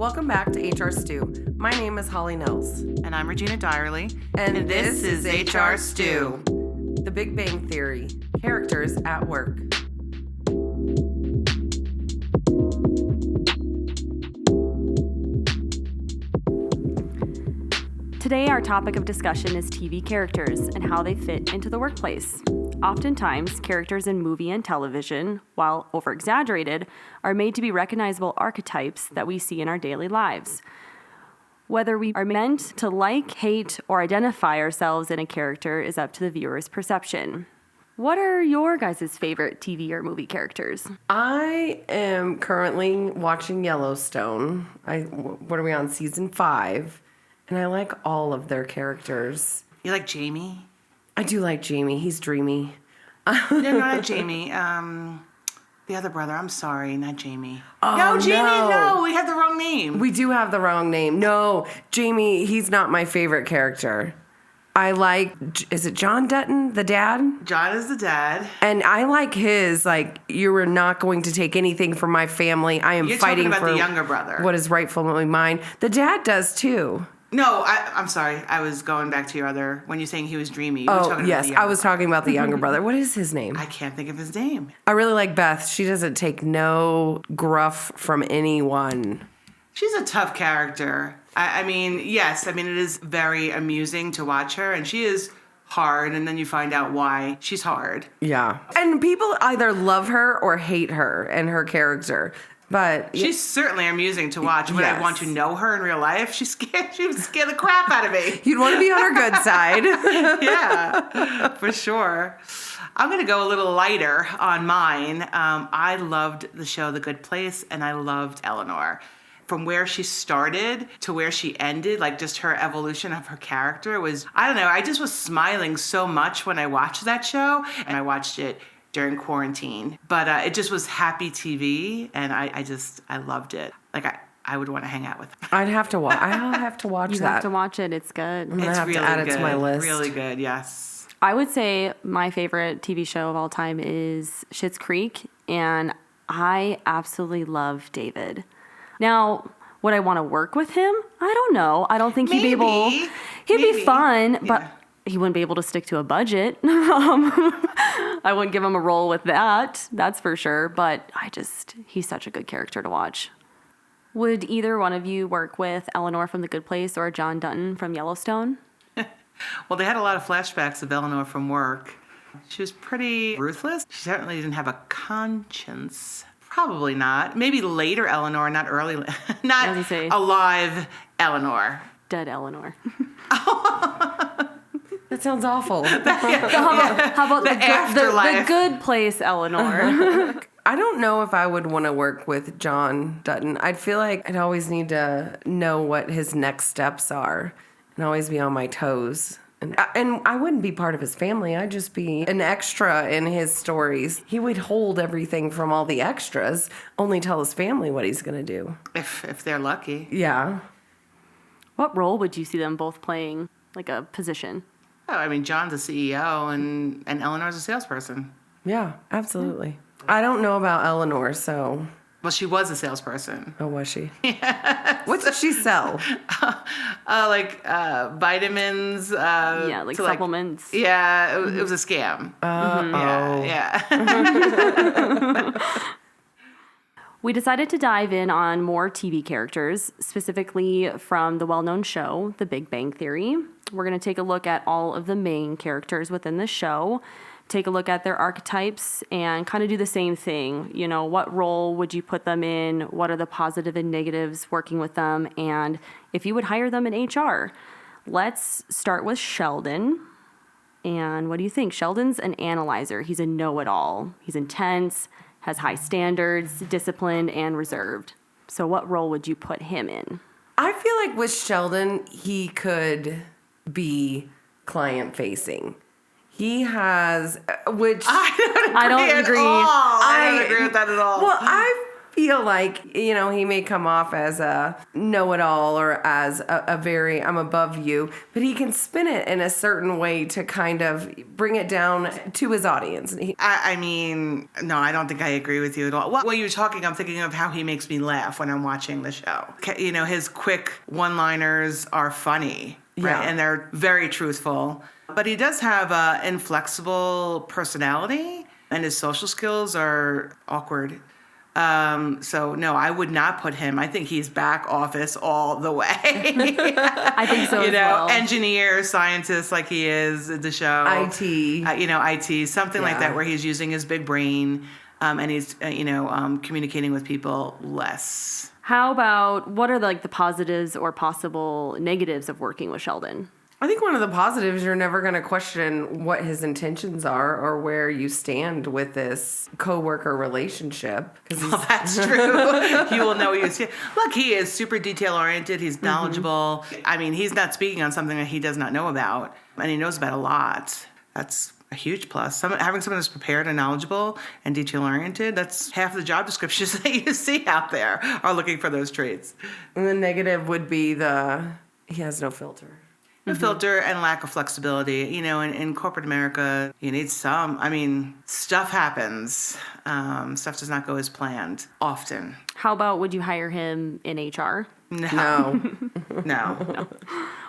Welcome back to HR Stew. My name is Holly Nehls. And I'm Regina Dyerly. And this is HR Stew. The Big Bang Theory. Characters at work. Today, our topic of discussion is TV characters and how they fit into the workplace. Oftentimes, characters in movie and television, while over-exaggerated, are made to be recognizable archetypes that we see in our daily lives. Whether we are meant to like, hate, or identify ourselves in a character is up to the viewer's perception. What are your guys' favorite TV or movie characters? I am currently watching Yellowstone. What are we on? Season 5. And I like all of their characters. You like Jamie? I do like Jamie. He's dreamy. No, not Jamie. The other brother. I'm sorry, not Jamie. Oh, no, Jamie, no. we have the wrong name. We do have the wrong name. No, Jamie, he's not my favorite character. I like, is it John Dutton, the dad? John is the dad. And I like his, you are not going to take anything from my family. I am You're fighting talking about for the younger brother. What is rightfully mine. The dad does too. No, I'm sorry. I was going back to your other, when you're saying he was dreamy. You were talking yes, about the I was talking about the younger brother. What is his name? I can't think of his name. I really like Beth. She doesn't take no gruff from anyone. She's a tough character. I mean, yes. I mean, it is very amusing to watch her, and she is hard, and then you find out why she's hard. Yeah. And people either love her or hate her and her character. But she's certainly amusing to watch. When yes. I want to know her in real life, she would scare the crap out of me. You'd want to be on her good side. Yeah, for sure. I'm going to go a little lighter on mine. I loved the show The Good Place, and I loved Eleanor. From where she started to where she ended, just her evolution of her character was, I don't know, I just was smiling so much when I watched that show, and I watched it during quarantine. But it just was happy TV, and I loved it. I would want to hang out with her. I'll have to watch that. You have to watch it. It's good. I'm going to have to add it to my list. Really good, yes. I would say my favorite TV show of all time is Schitt's Creek, and I absolutely love David. Now, would I want to work with him? I don't know. I don't think he'd be able... He'd be fun, but he wouldn't be able to stick to a budget. I wouldn't give him a role with that. That's for sure. But he's such a good character to watch. Would either one of you work with Eleanor from The Good Place or John Dutton from Yellowstone? Well, they had a lot of flashbacks of Eleanor from work. She was pretty ruthless. She certainly didn't have a conscience. Probably not. Maybe later Eleanor, not early. Not alive Eleanor. Dead Eleanor. That sounds awful. How about the Good Place Eleanor? I don't know if I would want to work with John Dutton. I'd feel like I'd always need to know what his next steps are and always be on my toes. And I wouldn't be part of his family. I'd just be an extra in his stories. He would hold everything from all the extras, only tell his family what he's going to do. If they're lucky. Yeah. What role would you see them both playing, a position? Oh, I mean, John's a CEO and Eleanor's a salesperson. Yeah, absolutely. I don't know about Eleanor, so... Well, she was a salesperson. Oh, was she? Yes. What did she sell? Vitamins. Supplements. It was a scam. Yeah. We decided to dive in on more TV characters, specifically from the well-known show, The Big Bang Theory. We're going to take a look at all of the main characters within the show, take a look at their archetypes, and kind of do the same thing. What role would you put them in? What are the positive and negatives working with them? And if you would hire them in HR. Let's start with Sheldon. And what do you think? Sheldon's an analyzer. He's a know-it-all. He's intense, has high standards, disciplined, and reserved. So what role would you put him in? I feel like with Sheldon, he could be client-facing. He has, which... I don't agree. I don't agree with that at all. Well, I feel like, he may come off as a know-it-all or as a very, I'm above you, but he can spin it in a certain way to kind of bring it down to his audience. I mean, no, I don't think I agree with you at all. While you were talking, I'm thinking of how he makes me laugh when I'm watching the show. His quick one-liners are funny, right? Yeah. And they're very truthful. But he does have an inflexible personality, and his social skills are awkward. So no, I would not put him. I think he's back office all the way. I think so as well. Engineer, scientist, like he is in the show. IT. IT, something like Yeah. that, where he's using his big brain, and he's, communicating with people less. How about, what are the positives or possible negatives of working with Sheldon? I think one of the positives, you're never going to question what his intentions are or where you stand with this coworker relationship. Well, that's true. You will know what you see. Look, he is super detail-oriented. He's knowledgeable. I mean, he's not speaking on something that he does not know about, and he knows about a lot. That's a huge plus. Having someone that's prepared and knowledgeable and detail-oriented, that's half the job descriptions that you see out there are looking for those traits. And the negative would be he has no filter. The filter and lack of flexibility. In corporate America, you need some. I mean, stuff happens. Stuff does not go as planned often. How about, would you hire him in HR? No. No.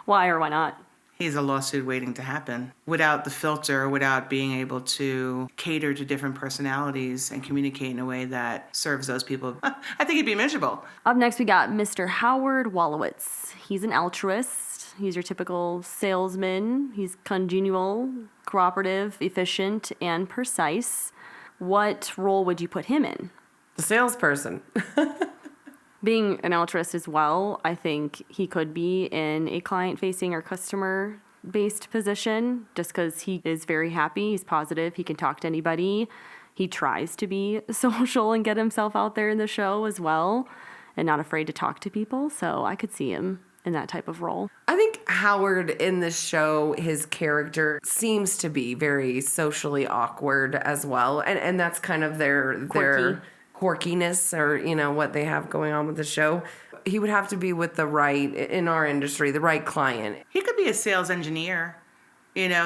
Why or why not? He's a lawsuit waiting to happen. Without the filter, without being able to cater to different personalities and communicate in a way that serves those people, I think he'd be miserable. Up next, we got Mr. Howard Wolowitz. He's an altruist. He's your typical salesman. He's congenial, cooperative, efficient, and precise. What role would you put him in? The salesperson. Being an altruist as well, I think he could be in a client-facing or customer-based position just because he is very happy. He's positive. He can talk to anybody. He tries to be social and get himself out there in the show as well and not afraid to talk to people. So I could see him in that type of role. I think Howard in this show, his character seems to be very socially awkward as well. And that's kind of their quirkiness or, what they have going on with the show. He would have to be with in our industry, the right client. He could be a sales engineer.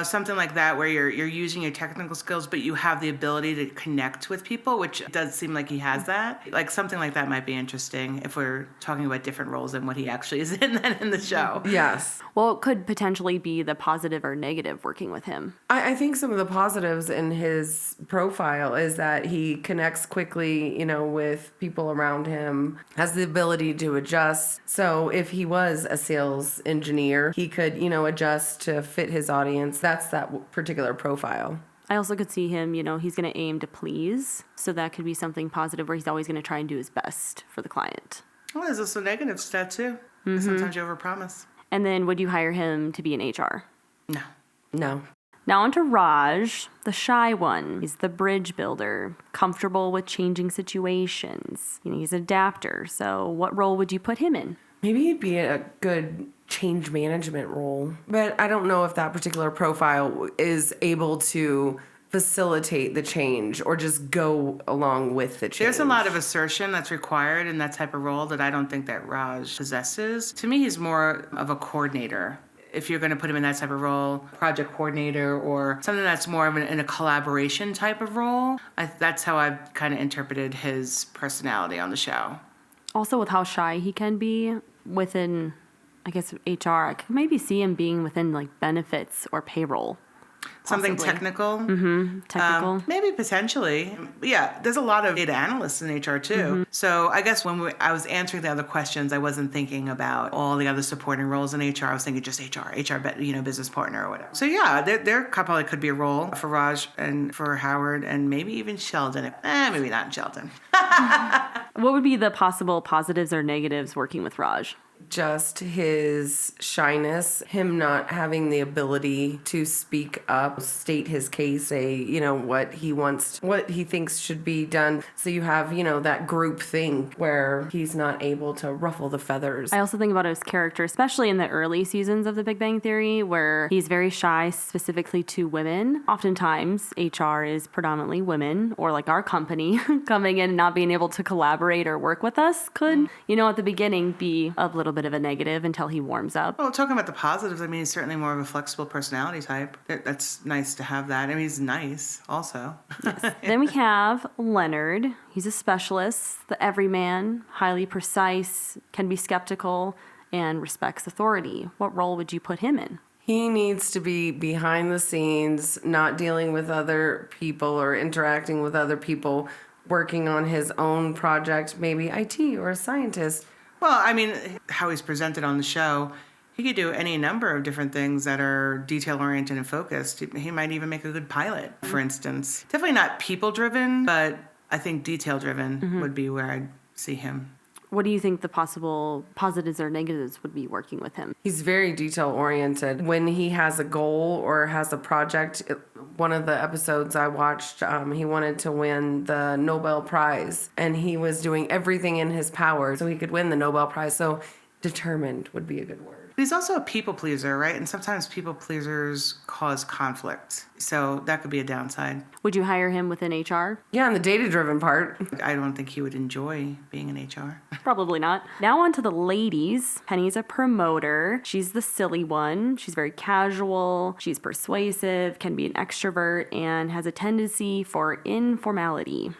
Something like that where you're using your technical skills, but you have the ability to connect with people, which does seem like he has that. Like something like that might be interesting if we're talking about different roles than what he actually is in the show. Yes. Well, it could potentially be the positive or negative working with him. I think some of the positives in his profile is that he connects quickly, with people around him, has the ability to adjust. So if he was a sales engineer, he could, adjust to fit his audience. That's that particular profile. I also could see him, he's going to aim to please. So that could be something positive where he's always going to try and do his best for the client. Well, there's also negative stat too. Sometimes you overpromise. And then would you hire him to be in HR? No. Now on to Raj, the shy one. He's the bridge builder, comfortable with changing situations. He's an adapter. So what role would you put him in? Maybe he'd be a good change management role, but I don't know if that particular profile is able to facilitate the change or just go along with the change. There's a lot of assertion that's required in that type of role that I don't think that Raj possesses. To me, he's more of a coordinator. If you're going to put him in that type of role, project coordinator or something that's more of in a collaboration type of role, that's how I've kind of interpreted his personality on the show. Also with how shy he can be within, I guess, HR, I could maybe see him being within benefits or payroll. Something possibly. technical? Technical. Maybe potentially. Yeah, there's a lot of data analysts in HR too. So I guess when I was answering the other questions, I wasn't thinking about all the other supporting roles in HR. I was thinking just HR, business partner or whatever. So yeah, there probably could be a role for Raj and for Howard and maybe even Sheldon. Maybe not Sheldon. What would be the possible positives or negatives working with Raj? just his shyness, him not having the ability to speak up, state his case, say, what he wants, what he thinks should be done. So you have, that group thing where he's not able to ruffle the feathers. I also think about his character, especially in the early seasons of The Big Bang Theory, where he's very shy specifically to women. Oftentimes, HR is predominantly women, or like our company coming in and not being able to collaborate or work with us could, at the beginning be a little bit of a negative until he warms up. Well, talking about the positives, I mean, he's certainly more of a flexible personality type. That's nice to have that. I mean, he's nice also. Yes. Then we have Leonard. He's a specialist, the everyman, highly precise, can be skeptical, and respects authority. What role would you put him in? He needs to be behind the scenes, not dealing with other people or interacting with other people, working on his own project, maybe IT or a scientist. Well, I mean, how he's presented on the show, he could do any number of different things that are detail-oriented and focused. He might even make a good pilot, for instance. Definitely not people-driven, but I think detail-driven would be where I'd see him. What do you think the possible positives or negatives would be working with him? He's very detail-oriented. When he has a goal or has a project, one of the episodes I watched, he wanted to win the Nobel Prize, and he was doing everything in his power so he could win the Nobel Prize. So determined would be a good word. He's also a people pleaser, right? And sometimes people pleasers cause conflict. So that could be a downside. Would you hire him within HR? Yeah, and the data-driven part. I don't think he would enjoy being in HR. Probably not. Now on to the ladies. Penny's a promoter. She's the silly one. She's very casual. She's persuasive, can be an extrovert, and has a tendency for informality.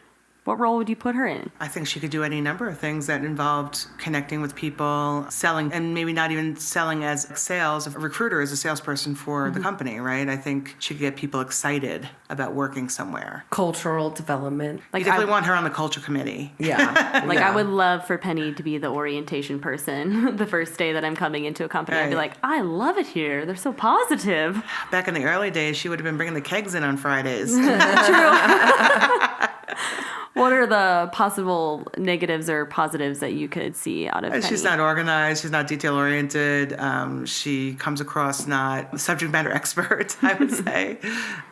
What role would you put her in? I think she could do any number of things that involved connecting with people, selling, and maybe not even selling as sales. A recruiter is a salesperson for the company, right? I think she could get people excited about working somewhere. Cultural development. You definitely want her on the culture committee. Yeah. I would love for Penny to be the orientation person the first day that I'm coming into a company. I'd be like, I love it here. They're so positive. Back in the early days, she would have been bringing the kegs in on Fridays. What are the possible negatives or positives that you could see out of Penny? She's not organized. She's not detail-oriented. She comes across not a subject matter expert, I would say.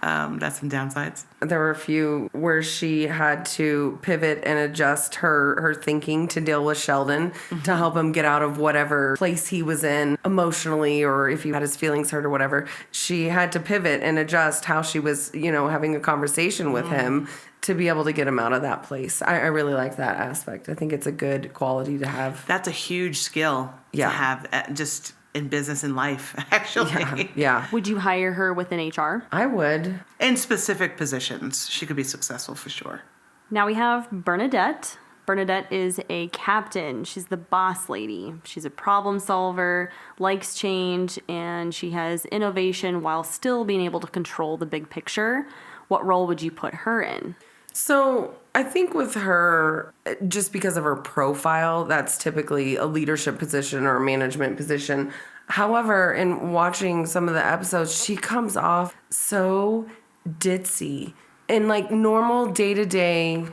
That's some downsides. There were a few where she had to pivot and adjust her thinking to deal with Sheldon to help him get out of whatever place he was in emotionally, or if he had his feelings hurt or whatever. She had to pivot and adjust how she was, having a conversation with him to be able to get him out of that place. I really like that aspect. I think it's a good quality to have. That's a huge skill to have just in business and life, actually. Yeah. Would you hire her within HR? I would. In specific positions, she could be successful for sure. Now we have Bernadette. Bernadette is a captain. She's the boss lady. She's a problem solver, likes change, and she has innovation while still being able to control the big picture. What role would you put her in? So I think with her, just because of her profile, that's typically a leadership position or a management position. However, in watching some of the episodes, she comes off so ditzy in like normal day-to-day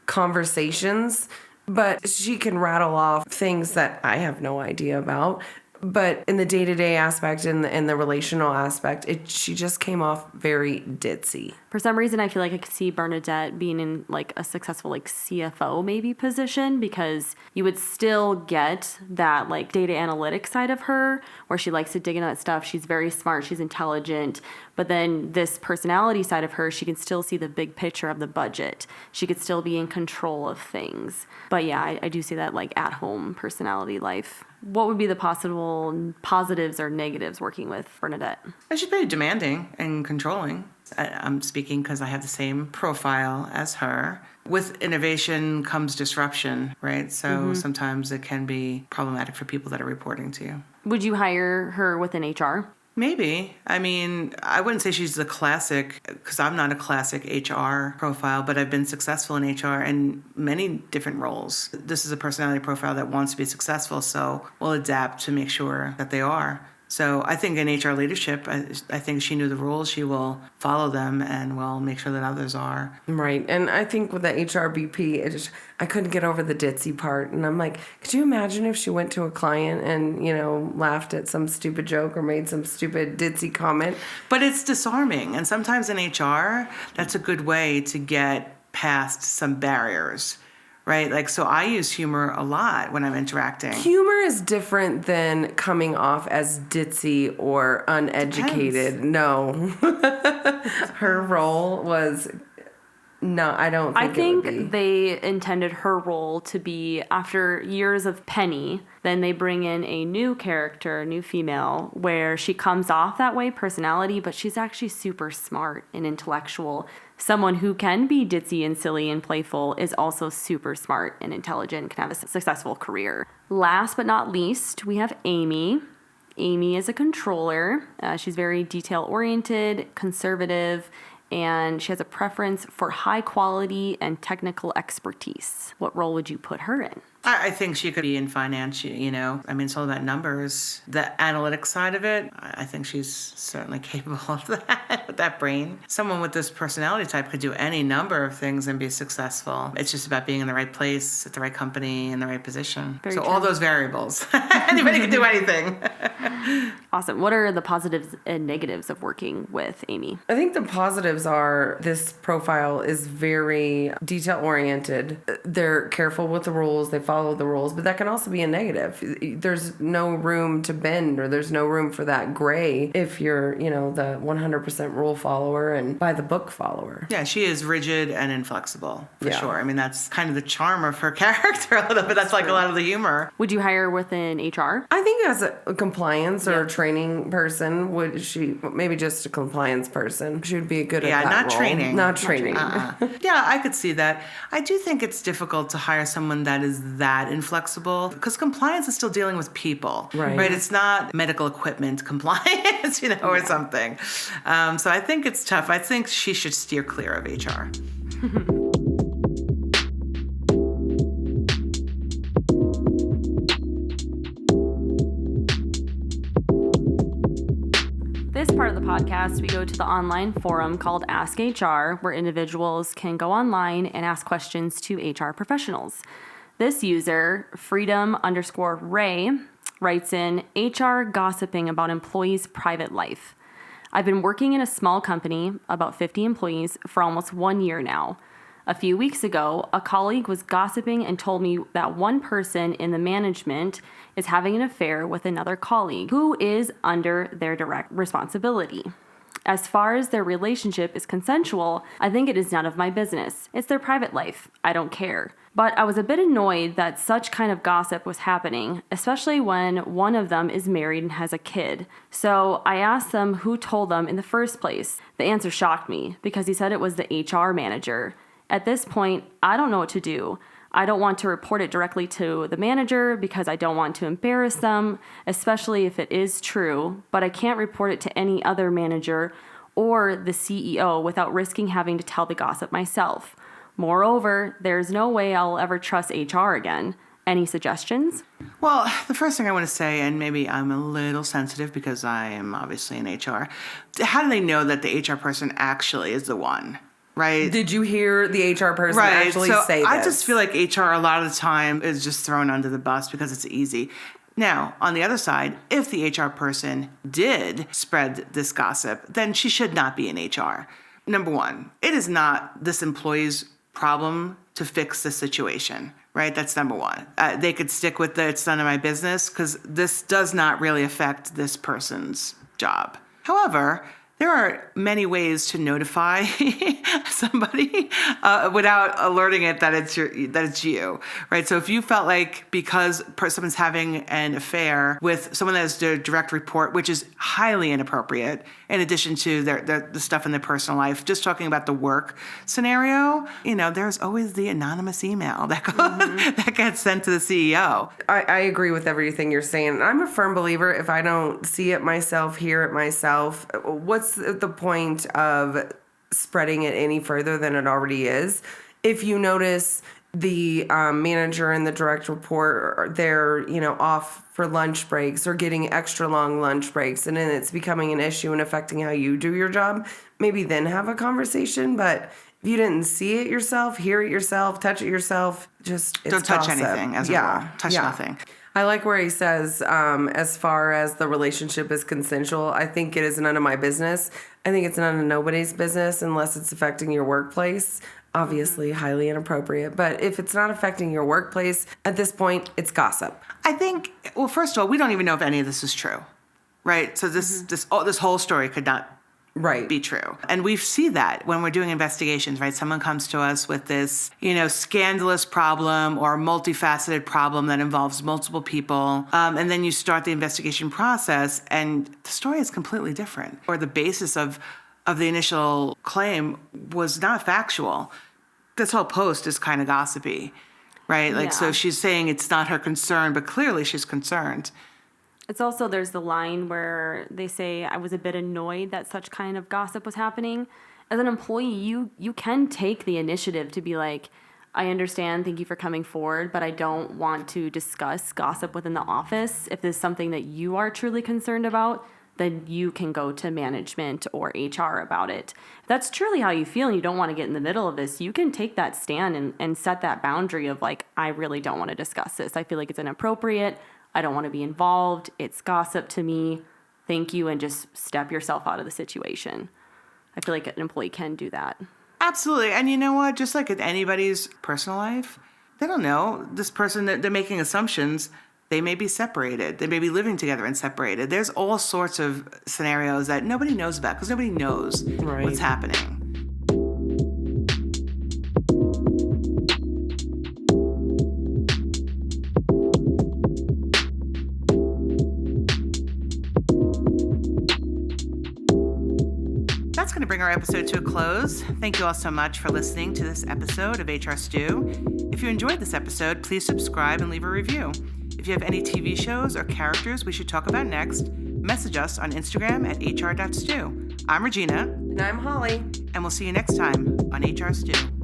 conversations, but she can rattle off things that I have no idea about. But in the day-to-day aspect and the relational aspect, she just came off very ditzy. For some reason, I feel like I could see Bernadette being in like a successful like CFO maybe position, because you would still get that like data analytics side of her where she likes to dig into that stuff. She's very smart. She's intelligent. But then this personality side of her, she can still see the big picture of the budget. She could still be in control of things. But yeah, I do see that like at-home personality life. What would be the possible positives or negatives working with Bernadette? She's pretty demanding and controlling. I'm speaking because I have the same profile as her. With innovation comes disruption, right? So sometimes it can be problematic for people that are reporting to you. Would you hire her within HR? Maybe. I mean, I wouldn't say she's the classic, because I'm not a classic HR profile, but I've been successful in HR in many different roles. This is a personality profile that wants to be successful, so we'll adapt to make sure that they are So I think in HR leadership, I think she knew the rules. She will follow them and will make sure that others are. Right. And I think with the HRBP, I couldn't get over the ditzy part. And I'm like, could you imagine if she went to a client and, laughed at some stupid joke or made some stupid ditzy comment? But it's disarming. And sometimes in HR, that's a good way to get past some barriers. Right? Like, so I use humor a lot when I'm interacting. Humor is different than coming off as ditzy or uneducated. Depends. No. Her role was... No, I don't think I think it would be. they intended her role to be, after years of Penny, then they bring in a new character, a new female, where she comes off that way, personality, but she's actually super smart and intellectual. Someone who can be ditzy and silly and playful is also super smart and intelligent, can have a successful career. Last but not least, we have Amy. Amy is a controller. She's very detail-oriented, conservative, and she has a preference for high quality and technical expertise. What role would you put her in? I think she could be in finance, it's all about numbers. The analytics side of it, I think she's certainly capable of that with that brain. Someone with this personality type could do any number of things and be successful. It's just about being in the right place, at the right company, in the right position. Very so true. all those variables. Anybody can do anything. Awesome. What are the positives and negatives of working with Amy? I think the positives are this profile is very detail-oriented. They're careful with the rules. They follow the rules, but that can also be a negative. There's no room to bend, or there's no room for that gray if you're, the 100% rule follower and by the book follower. Yeah, she is rigid and inflexible, for Yeah. sure. That's kind of the charm of her character a little bit. That's like a lot of the humor. Would you hire within HR? I think as a compliance or Yeah. a training person, would she, maybe just a compliance person, she would be good at that not role. training. Not training. Yeah, I could see that. I do think it's difficult to hire someone that is that inflexible because compliance is still dealing with people, Right. It's not medical equipment compliance, or something. So I think it's tough. I think she should steer clear of HR. This part of the podcast, we go to the online forum called Ask HR, where individuals can go online and ask questions to HR professionals. This user, freedom_Ray, writes in, HR gossiping about employees' private life. I've been working in a small company, about 50 employees, for almost 1 year now. A few weeks ago, a colleague was gossiping and told me that one person in the management is having an affair with another colleague who is under their direct responsibility. As far as their relationship is consensual, I think it is none of my business. It's their private life. I don't care. But I was a bit annoyed that such kind of gossip was happening, especially when one of them is married and has a kid. So I asked them who told them in the first place. The answer shocked me because he said it was the HR manager. At this point, I don't know what to do. I don't want to report it directly to the manager because I don't want to embarrass them, especially if it is true, but I can't report it to any other manager or the CEO without risking having to tell the gossip myself. Moreover, there's no way I'll ever trust HR again. Any suggestions? Well, the first thing I want to say, and maybe I'm a little sensitive because I am obviously in HR, how do they know that the HR person actually is the one? Right. Did you hear the HR person actually say this? I just feel like HR a lot of the time is just thrown under the bus because it's easy. Now, on the other side, if the HR person did spread this gossip, then she should not be in HR. Number one, it is not this employee's problem to fix the situation, right? That's number one. They could stick with the it's none of my business because this does not really affect this person's job. However, there are many ways to notify somebody without alerting it that it's you, right? So if you felt like because someone's having an affair with someone that has their direct report, which is highly inappropriate, in addition to the stuff in their personal life, just talking about the work scenario, there's always the anonymous email that that gets sent to the CEO. I agree with everything you're saying. I'm a firm believer if I don't see it myself, hear it myself, what's the point of spreading it any further than it already is? If you notice the manager and the direct report, they're, off for lunch breaks or getting extra long lunch breaks, and then it's becoming an issue and affecting how you do your job, maybe then have a conversation. But if you didn't see it yourself, hear it yourself, touch it yourself, it's Don't touch gossip. anything as a rule. Touch nothing. I like where he says, as far as the relationship is consensual, I think it is none of my business. I think it's none of nobody's business unless it's affecting your workplace. Obviously, highly inappropriate. But if it's not affecting your workplace, at this point, it's gossip. I think, well, first of all, we don't even know if any of this is true, right? So this whole story could not be true. And we see that when we're doing investigations, right? Someone comes to us with this, scandalous problem or multifaceted problem that involves multiple people. And then you start the investigation process and the story is completely different. Or the basis of the initial claim was not factual. This whole post is kind of gossipy, right? So she's saying it's not her concern, but clearly she's concerned. It's also, there's the line where they say, I was a bit annoyed that such kind of gossip was happening. As an employee, you can take the initiative to be like, I understand, thank you for coming forward, but I don't want to discuss gossip within the office. If there's something that you are truly concerned about, then you can go to management or HR about it. If that's truly how you feel and you don't want to get in the middle of this, you can take that stand and set that boundary of like, I really don't want to discuss this. I feel like it's inappropriate. I don't want to be involved. It's gossip to me. Thank you. And just step yourself out of the situation. I feel like an employee can do that. Absolutely. And you know what? Just like in anybody's personal life, they don't know. This person, they're making assumptions. They may be separated. They may be living together and separated. There's all sorts of scenarios that nobody knows about because nobody knows what's happening. That's going to bring our episode to a close. Thank you all so much for listening to this episode of HR Stew. If you enjoyed this episode, please subscribe and leave a review. If you have any TV shows or characters we should talk about next, message us on Instagram at hr.stew. I'm Regina. And I'm Holly. And we'll see you next time on HR Stew.